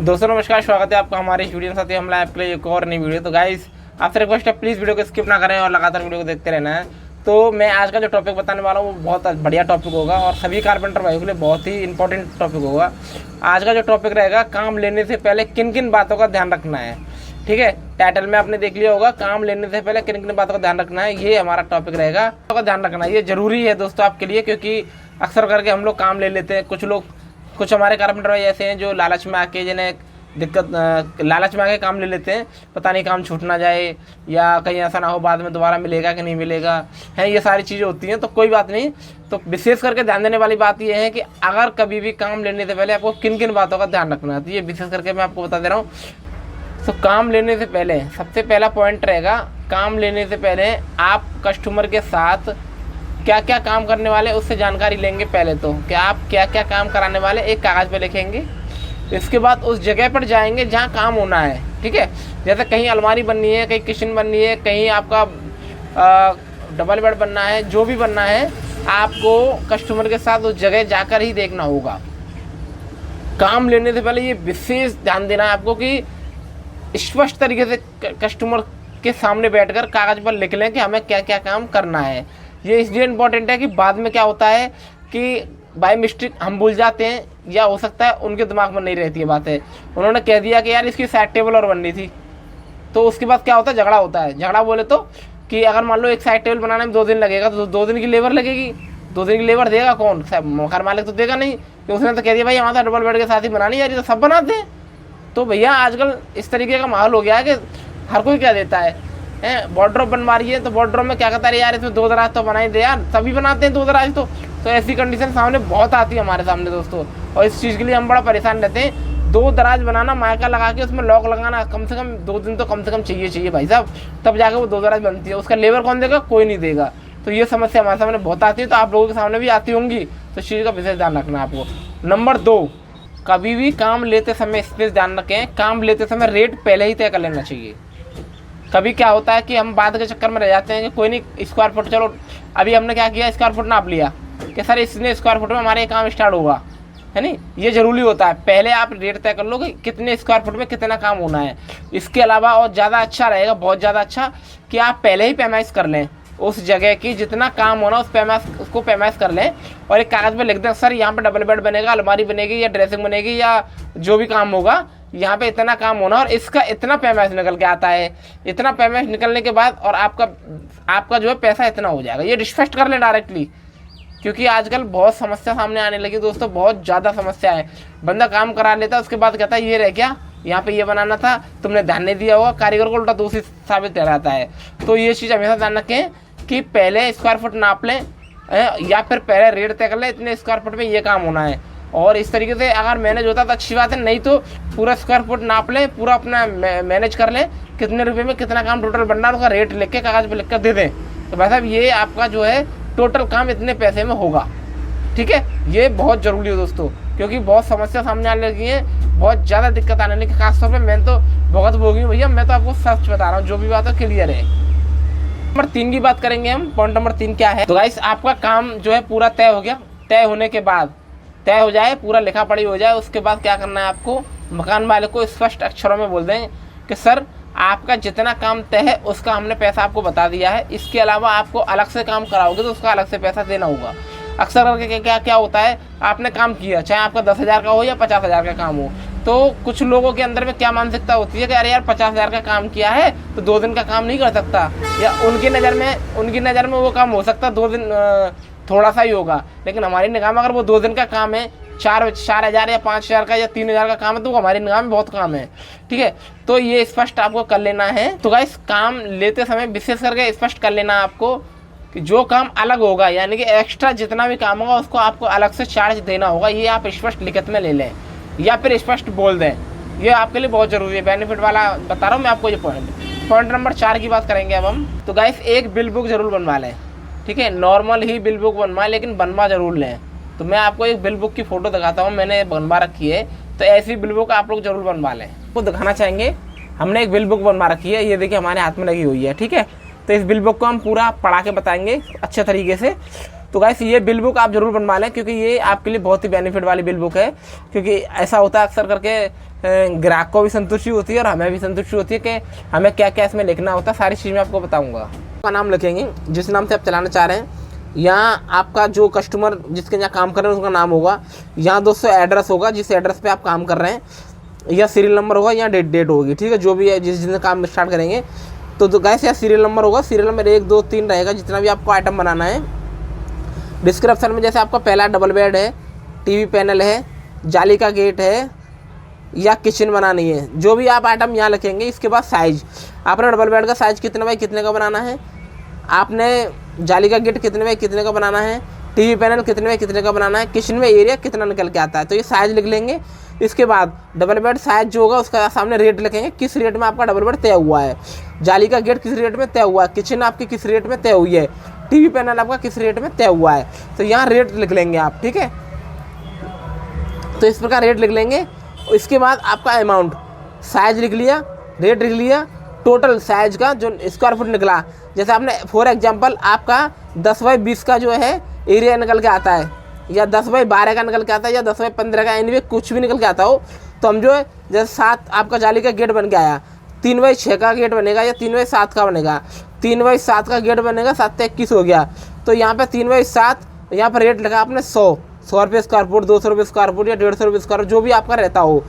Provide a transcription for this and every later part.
दोस्तों नमस्कार, स्वागत है आपका हमारे इस वीडियो के साथ ही हम लाए आपके लिए एक और नई वीडियो। तो गाइस आपसे रिक्वेस्ट है, प्लीज़ वीडियो को स्किप ना करें और लगातार वीडियो को देखते रहना है। तो मैं आज का जो टॉपिक बताने वाला हूँ वो बहुत बढ़िया टॉपिक होगा और सभी कारपेंटर भाइयों के लिए बहुत ही इंपॉर्टेंट टॉपिक होगा। आज का जो टॉपिक रहेगा, काम लेने से पहले किन किन बातों का ध्यान रखना है। ठीक है, टाइटल में आपने देख लिया होगा, काम लेने से पहले किन किन बातों का ध्यान रखना है, ये हमारा टॉपिक रहेगा। का ध्यान रखना ये जरूरी है दोस्तों आपके लिए, क्योंकि अक्सर करके हम लोग काम ले लेते हैं। कुछ हमारे कारपेंटर भाई ऐसे हैं जो लालच में आके जिन्हें लालच में आके काम ले लेते हैं, पता नहीं काम छूट ना जाए या कहीं ऐसा ना हो बाद में दोबारा मिलेगा कि नहीं मिलेगा है, ये सारी चीज़ें होती हैं। तो कोई बात नहीं, तो विशेष करके ध्यान देने वाली बात ये है कि अगर कभी भी काम लेने से पहले आपको किन किन बातों का ध्यान रखना है, तो ये विशेष करके मैं आपको बता दे रहा हूँ। तो काम लेने से पहले सबसे पहला पॉइंट रहेगा, काम लेने से पहले आप कस्टमर के साथ क्या क्या काम करने वाले उससे जानकारी लेंगे। पहले तो क्या आप क्या क्या काम कराने वाले एक कागज़ पे लिखेंगे। इसके बाद उस जगह पर जाएंगे जहाँ काम होना है। ठीक है, जैसे कहीं अलमारी बननी है, कहीं किचन बननी है, कहीं आपका डबल बेड बनना है, जो भी बनना है आपको कस्टमर के साथ उस जगह जाकर ही देखना होगा। काम लेने से पहले ये विशेष ध्यान देना है आपको कि स्पष्ट तरीके से कस्टमर के सामने बैठकर कागज़ पर लिख लें कि हमें क्या क्या काम करना है। ये इसलिए इम्पोर्टेंट है कि बाद में क्या होता है कि बाय मिस्टेक हम भूल जाते हैं, या हो सकता है उनके दिमाग में नहीं रहती है बातें। उन्होंने कह दिया कि यार इसकी साइड टेबल और बननी थी, तो उसके बाद क्या होता है, झगड़ा होता है। झगड़ा बोले तो कि अगर मान लो एक साइड टेबल बनाने में 2 दिन लगेगा, तो 2 दिन की लेबर लगेगी। 2 दिन की लेबर देगा कौन? मकान मालिक तो देगा नहीं, कि उसने तो कह दिया भाई हमारा डबल बेड के साथ ही बनानी है, तो सब बनाते हैं। तो भैया आजकल इस तरीके का माहौल हो गया है कि हर कोई क्या देता है, वार्डरोब बनवा रही है तो वार्डरोब में क्या कहता है, यार इसमें 2 दराज तो बनाई दे यार, सभी बनाते हैं 2 दराज। तो ऐसी कंडीशन सामने बहुत आती है हमारे सामने दोस्तों, और इस चीज़ के लिए हम बड़ा परेशान रहते हैं। 2 दराज बनाना, मायका लगा के उसमें लॉक लगाना, कम से कम 2 दिन तो कम से कम चाहिए भाई साहब, तब जाके वो 2 दराज बनती है। उसका लेबर कौन देगा? कोई नहीं देगा। तो ये समस्या हमारे सामने बहुत आती है, तो आप लोगों के सामने भी आती होंगी, तो इस चीज़ का विशेष ध्यान रखना है आपको। नंबर 2, कभी भी काम लेते समय स्पेस ध्यान रखें, काम लेते समय रेट पहले ही तय कर लेना चाहिए। कभी क्या होता है कि हम बाद के चक्कर में रह जाते हैं कि कोई नहीं स्क्वायर फुट, चलो अभी हमने क्या किया, स्क्वायर फुट नाप लिया कि सर इसने स्क्वायर फुट में हमारे काम स्टार्ट होगा, है नहीं। ये जरूरी होता है, पहले आप रेट तय कर लो कि कितने स्क्वायर फुट में कितना काम होना है। इसके अलावा और ज़्यादा अच्छा रहेगा, बहुत ज़्यादा अच्छा, कि आप पहले ही पैमाइश कर लें उस जगह की, जितना काम होना उसको पैमाइश कर लें और एक कागज़ पे लिख दें, सर यहाँ पे डबल बेड बनेगा, अलमारी बनेगी या ड्रेसिंग बनेगी या जो भी काम होगा, यहाँ पे इतना काम होना और इसका इतना पैमाइश निकल के आता है। इतना पैमाइश निकलने के बाद और आपका जो है पैसा इतना हो जाएगा। ये स्पष्ट कर लें डायरेक्टली, क्योंकि आजकल बहुत समस्या सामने आने लगी दोस्तों, बहुत ज़्यादा समस्या है। बंदा काम करा लेता है, उसके बाद कहता है ये रह गया, यहाँ पे ये बनाना था, तुमने ध्यान नहीं दिया होगा, कारीगर को उल्टा दोषी साबित कर जाता है। तो ये चीज़ हमेशा ध्यान रखें कि पहले स्क्वायर फुट नाप लें या फिर पहले रेट तय कर लें, इतने स्क्वायर फुट में ये काम होना है। और इस तरीके से अगर मैनेज होता तो अच्छी बात है, नहीं तो पूरा स्क्वायर फुट नाप लें, पूरा अपना मैनेज कर लें, कितने रुपए में कितना काम टोटल बनना है, उसका रेट लिख के कागज़ पे लिख कर दे दें, तो भाई साहब ये आपका जो है टोटल काम इतने पैसे में होगा। ठीक है, ये बहुत ज़रूरी है दोस्तों, क्योंकि बहुत समस्या सामने आने लगी है, बहुत ज़्यादा दिक्कत आने लगी। खासतौर पर मैं तो बहुत भोगी हूँ भैया, मैं तो आपको सच बता रहा हूँ, जो भी बात है क्लियर है। नंबर 3 की बात करेंगे हम। पॉइंट नंबर 3 क्या है, तो गाइस आपका काम जो है पूरा तय हो गया। तय होने के बाद तय हो जाए, पूरा लिखा पढ़ी हो जाए, उसके बाद क्या करना है आपको, मकान मालिक को स्पष्ट अक्षरों में बोल दें कि सर आपका जितना काम तय है उसका हमने पैसा आपको बता दिया है, इसके अलावा आपको अलग से काम कराओगे तो उसका अलग से पैसा देना होगा। अक्सर करके क्या होता है, आपने काम किया, चाहे आपका 10,000 का हो या 50,000 का काम हो, तो कुछ लोगों के अंदर में क्या मानसिकता होती है कि अरे यार 50,000 का काम किया है तो 2 दिन का काम नहीं कर सकता, या उनकी नज़र में वो काम हो सकता 2 दिन थोड़ा सा ही होगा, लेकिन हमारी निगाह में अगर वो 2 दिन का काम है, 4,000 या 5,000 का या 3,000 का काम है, तो हमारी निगाह में बहुत काम है। ठीक है, तो ये स्पष्ट आपको कर लेना है। तो गाइस काम लेते समय विशेष करके स्पष्ट कर लेना है आपको कि जो काम अलग होगा, यानी कि एक्स्ट्रा जितना भी काम होगा उसको आपको अलग से चार्ज देना होगा। ये आप स्पष्ट लिखित में ले लें या फिर स्पष्ट बोल दें, ये आपके लिए बहुत ज़रूरी है, बेनिफिट वाला बता रहा हूँ मैं आपको ये पॉइंट नंबर 4 की बात करेंगे अब हम। तो गाइस एक बिल बुक जरूर बनवा लें। ठीक है, नॉर्मल ही बिल बुक बनवाएं, लेकिन बनवा जरूर लें। तो मैं आपको एक बिल बुक की फ़ोटो दिखाता हूँ, मैंने बनवा रखी है, तो ऐसी बिल बुक आप लोग जरूर बनवा लें। वो दिखाना चाहेंगे, हमने एक बिल बुक बनवा रखी है, ये देखिए हमारे हाथ में लगी हुई है। ठीक है, तो इस बिल बुक को हम पूरा पढ़ा के बताएंगे अच्छे तरीके से। तो गाइस ये बिल बुक आप जरूर बनवा लें, क्योंकि ये आपके लिए बहुत ही बेनिफिट वाली बिल बुक है। क्योंकि ऐसा होता है अक्सर करके ग्राहक को भी संतुष्टि होती है और हमें भी संतुष्टि होती है कि हमें क्या क्या इसमें लिखना होता है, सारी चीज़ मैं आपको बताऊँगा। आपका नाम लिखेंगे जिस नाम से आप चलाना चाह रहे हैं, यहाँ आपका जो कस्टमर जिसके यहाँ काम कर रहे हैं उसका नाम होगा, यहाँ दोस्तों एड्रेस होगा जिस एड्रेस पे आप काम कर रहे हैं, या सीरियल नंबर होगा या डेट होगी, ठीक है, जो भी है जिस दिन काम स्टार्ट करेंगे। तो गाइस यहाँ सीरियल नंबर होगा, सीरियल नंबर 1 2 3 रहेगा, जितना भी आपको आइटम बनाना है। डिस्क्रिप्शन में जैसे आपका पहला डबल बेड है, टीवी पैनल है, जाली का गेट है या किचन बनानी है, जो भी आप आइटम यहाँ लिखेंगे। इसके बाद साइज़, आपने डबल बेड का साइज़ कितने बाई कितने का बनाना है, आपने जाली का गेट कितने बाई कितने का बनाना है, टीवी पैनल कितने बाई कितने का बनाना है, किचन में एरिया कितना निकल के आता है, तो ये साइज़ लिख लेंगे। इसके बाद डबल बेड साइज़ जो होगा उसका सामने रेट लिखेंगे, किस रेट में आपका डबल बेड तय हुआ है, जाली का गेट किस रेट में तय हुआ है, किचन आपकी किस रेट में तय हुई है, टीवी पैनल आपका किस रेट में तय हुआ है, तो यहाँ रेट लिख लेंगे आप, ठीक है। तो इस प्रकार रेट लिख लेंगे। इसके बाद आपका अमाउंट, साइज लिख लिया, रेट लिख लिया, टोटल साइज का जो स्क्वायर फुट निकला, जैसे आपने फॉर एग्जांपल आपका 10 बाई 20 का जो है एरिया निकल के आता है, या 10 बाई 12 का निकल के आता है, या 10 बाई 15 का, एनीवे कुछ भी निकल के आता हो, तो हम जो है जैसे 7 आपका जाली का गेट बन के आया, 3 बाई 6 का गेट बनेगा या 3 बाई 7 का बनेगा, 3 बाई 7 का गेट बनेगा, 7 से 21 हो गया। तो यहाँ पे 3 बाई 7, यहाँ पर रेट लगा आपने 100 रुपये स्क्वायर फुट, 200 रुपये स्क्वायर फुट या 150 रुपये स्क्वायर, जो भी आपका रहता हो,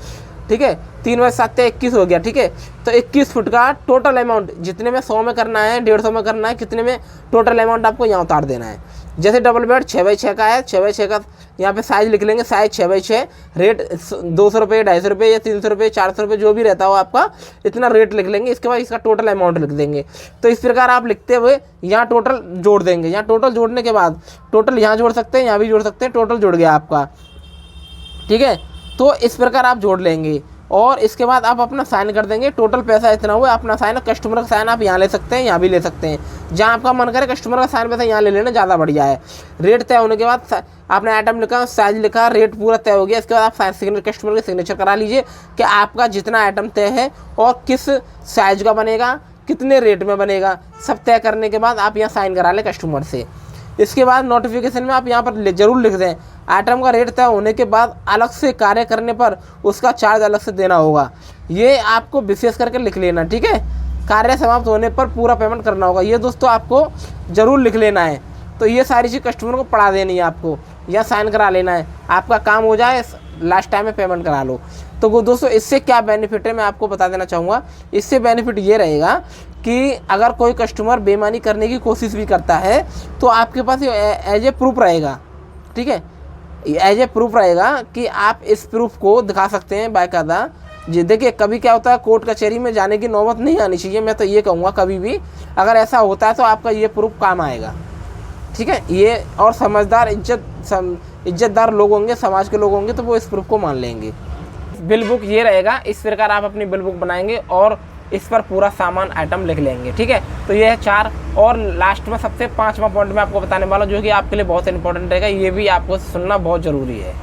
ठीक है। 3 बाई 7 से 21 हो गया, ठीक है। तो 21 फुट का टोटल अमाउंट जितने में 100 में करना है, 150 में करना है, कितने में टोटल अमाउंट आपको यहाँ उतार देना है। जैसे डबल बेड 6 बाई 6 का है, 6 बाई 6 का यहाँ पे साइज लिख लेंगे, साइज 6 बाई 6, रेट 200 रुपये, 250 रुपये या 300 रुपये, 400 रुपये, जो भी रहता हो आपका, इतना रेट लिख लेंगे। इसके बाद इसका टोटल अमाउंट लिख देंगे। तो इस प्रकार आप लिखते हुए यहाँ टोटल जोड़ देंगे। यहाँ टोटल जोड़ने के बाद टोटल यहाँ जोड़ सकते हैं, यहाँ भी जोड़ सकते हैं, टोटल जुड़ गया आपका, ठीक है। तो इस प्रकार आप जोड़ लेंगे और इसके बाद आप अपना साइन कर देंगे। टोटल पैसा इतना हुआ, अपना साइन, कस्टमर का साइन आप यहाँ ले सकते हैं, यहाँ भी ले सकते हैं, जहाँ आपका मन करे कस्टमर का साइन पैसा यहाँ ले लेना ज़्यादा बढ़िया है। रेट तय होने के बाद आपने आइटम लिखा, साइज लिखा, रेट पूरा तय हो गया। इसके बाद आप कस्टमर के सिग्नेचर करा लीजिए कि आपका जितना आइटम तय है और किस साइज का बनेगा, कितने रेट में बनेगा, सब तय करने के बाद आप यहाँ साइन करा लें कस्टमर से। इसके बाद नोटिफिकेशन में आप यहाँ पर जरूर लिख दें, आइटम का रेट तय होने के बाद अलग से कार्य करने पर उसका चार्ज अलग से देना होगा। ये आपको विशेष करके लिख लेना, ठीक है। कार्य समाप्त होने पर पूरा पेमेंट करना होगा, ये दोस्तों आपको ज़रूर लिख लेना है। तो ये सारी चीज़ कस्टमर को पढ़ा देनी है आपको, या साइन करा लेना है। आपका काम हो जाए, लास्ट टाइम में पेमेंट करा लो। तो वो दोस्तों इससे क्या बेनिफिट है मैं आपको बता देना चाहूँगा। इससे बेनिफिट ये रहेगा कि अगर कोई कस्टमर बेईमानी करने की कोशिश भी करता है तो आपके पास एज ए प्रूफ रहेगा, ठीक है। एज ए प्रूफ रहेगा कि आप इस प्रूफ को दिखा सकते हैं बाकायदा। जी देखिए, कभी क्या होता है, कोर्ट कचहरी में जाने की नौबत नहीं आनी चाहिए। मैं तो ये कहूँगा कभी भी अगर ऐसा होता है तो आपका ये प्रूफ काम आएगा, ठीक है। ये और समझदार इज्जतदार लोग होंगे, समाज के लोग होंगे, तो वो इस प्रूफ को मान लेंगे। बिल बुक ये रहेगा, इस प्रकार आप अपनी बिल बुक बनाएंगे और इस पर पूरा सामान आइटम लिख लेंगे, ठीक है। तो ये है 4। और लास्ट में सबसे 5वां पॉइंट मैं आपको बताने वाला हूँ, जो कि आपके लिए बहुत इंपॉर्टेंट रहेगा, ये भी आपको सुनना बहुत ज़रूरी है।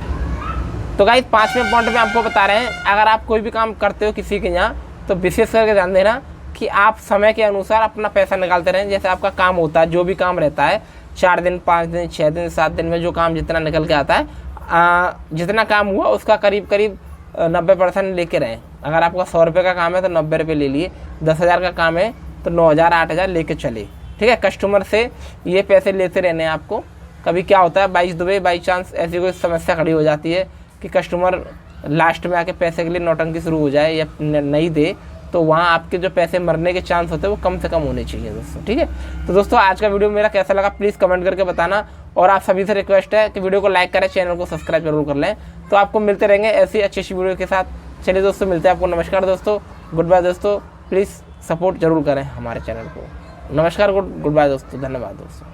तो गाइस 5वें पॉइंट में आपको बता रहे हैं, अगर आप कोई भी काम करते हो किसी के यहाँ, तो विशेष करके ध्यान देना कि आप समय के अनुसार अपना पैसा निकालते रहें। जैसे आपका काम होता है, जो भी काम रहता है, 4 दिन, 5 दिन, 6 दिन, 7 दिन में जो काम जितना निकल के आता है, जितना काम हुआ उसका करीब 90% लेके रहें। अगर आपका 100 रुपये का काम है तो 90 रुपये ले लिए, 10,000 का काम है तो 9,000 8,000 लेके चले, ठीक है। कस्टमर से ये पैसे लेते रहने हैं आपको। कभी क्या होता है, बाई चांस ऐसी कोई समस्या खड़ी हो जाती है कि कस्टमर लास्ट में आके पैसे के लिए नौटंकी शुरू हो जाए या नहीं दे, तो वहाँ आपके जो पैसे मरने के चांस होते हैं वो कम से कम होने चाहिए दोस्तों, ठीक है। तो दोस्तों आज का वीडियो मेरा कैसा लगा प्लीज़ कमेंट करके बताना, और आप सभी से रिक्वेस्ट है कि वीडियो को लाइक करें, चैनल को सब्सक्राइब जरूर कर लें। तो आपको मिलते रहेंगे ऐसी अच्छी वीडियो के साथ। चलिए दोस्तों, मिलते हैं आपको। नमस्कार दोस्तों, गुड बाय दोस्तों। प्लीज़ सपोर्ट जरूर करें हमारे चैनल को। नमस्कार, गुड बाय दोस्तों, धन्यवाद दोस्तों।